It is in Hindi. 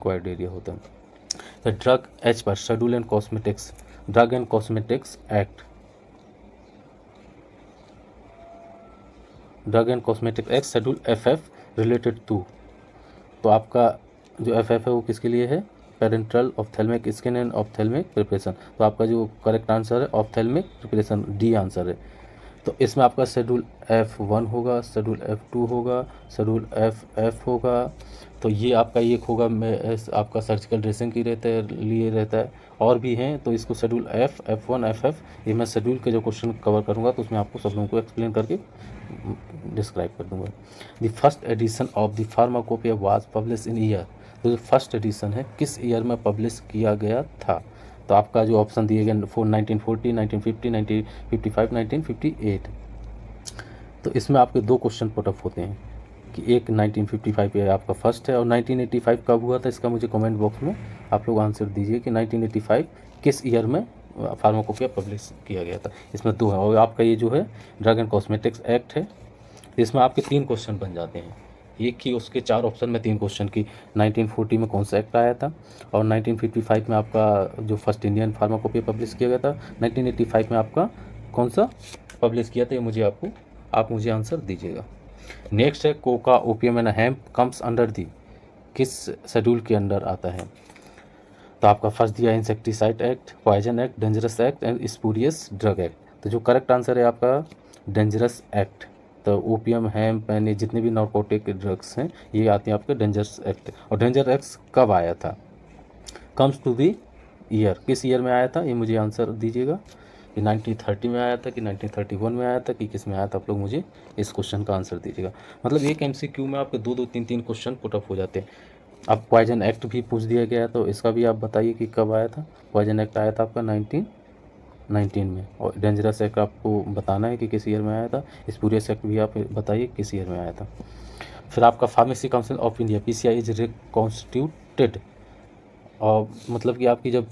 रिक्वायर्ड एरिया होता है। द ड्रग एच पर schedule and cosmetics, drug and cosmetics act, drug and cosmetic act schedule FF related to, तो आपका जो FF है वो किसके लिए है, parenteral ophthalmic skin and ophthalmic preparation, तो आपका जो करेक्ट आंसर है ऑप्थेल्मिक प्रिपरेशन, डी आंसर है। तो इसमें आपका शेड्यूल F1 होगा, शेड्यूल F2 होगा, शेड्यूल FF होगा, तो ये आपका एक होगा आपका सर्जिकल ड्रेसिंग की लिए रहता है, और भी हैं, तो इसको शेड्यूल F1 FF ये मैं शेड्यूल के जो क्वेश्चन कवर करूँगा तो उसमें आपको सब लोगों को एक्सप्लेन करके डिस्क्राइब कर दूँगा। The first edition of the pharmacopoeia was publish in year, तो जो फर्स्ट एडिशन है किस ईयर में पब्लिश किया गया था, तो आपका जो ऑप्शन दिए गए 1940, 1950, 1955, 1958, तो इसमें आपके दो क्वेश्चन पुटअप होते हैं कि एक 1955 पे आपका फर्स्ट है और 1985 कब हुआ था, इसका मुझे कमेंट बॉक्स में आप लोग आंसर दीजिए कि 1985 किस ईयर में फार्माकोपिया पब्लिश किया गया था। इसमें दो है, और आपका ये जो है ड्रग एंड कॉस्मेटिक्स एक्ट है, इसमें आपके 3 क्वेश्चन बन जाते हैं, एक ही उसके 4 ऑप्शन में 3 क्वेश्चन की 1940 में कौन सा एक्ट आया था, और 1955 में आपका जो फर्स्ट इंडियन फार्माकोपिया पब्लिश किया गया था, 1985 में आपका कौन सा पब्लिश किया था, ये मुझे आप मुझे आंसर दीजिएगा। नेक्स्ट है Coca opium and hemp comes under the, किस शेड्यूल के अंडर आता है, तो आपका फर्स्ट दिया insecticide act, poison act, dangerous act and spurious drug act, तो जो करेक्ट आंसर है आपका डेंजरस एक्ट। तो ओपियम हेम्प एंड ये जितने भी नार्कोटिक ड्रग्स हैं ये आते हैं आपके डेंजरस एक्ट। और डेंजर एक्ट कब आया था, कम्स टू दी ईयर, किस ईयर में आया था, ये मुझे आंसर दीजिएगा कि 1930 में आया था कि 1931 में आया था कि किस में आया था, आप लोग मुझे इस क्वेश्चन का आंसर दीजिएगा। मतलब एक MCQ में आपके 2-2, 3-3 क्वेश्चन पुटअप हो जाते हैं। अब पॉइजन एक्ट भी पूछ दिया गया है, तो इसका भी आप बताइए कि कब आया था। पॉइजन एक्ट आया था आपका 1919 में, और डेंजरस एक्ट आपको बताना है कि किस ईयर में आया था। स्पूरियस एक्ट भी आप बताइए किस ईयर में आया था। फिर आपका pharmacy council of India PCI is reconstituted, और मतलब कि आपकी जब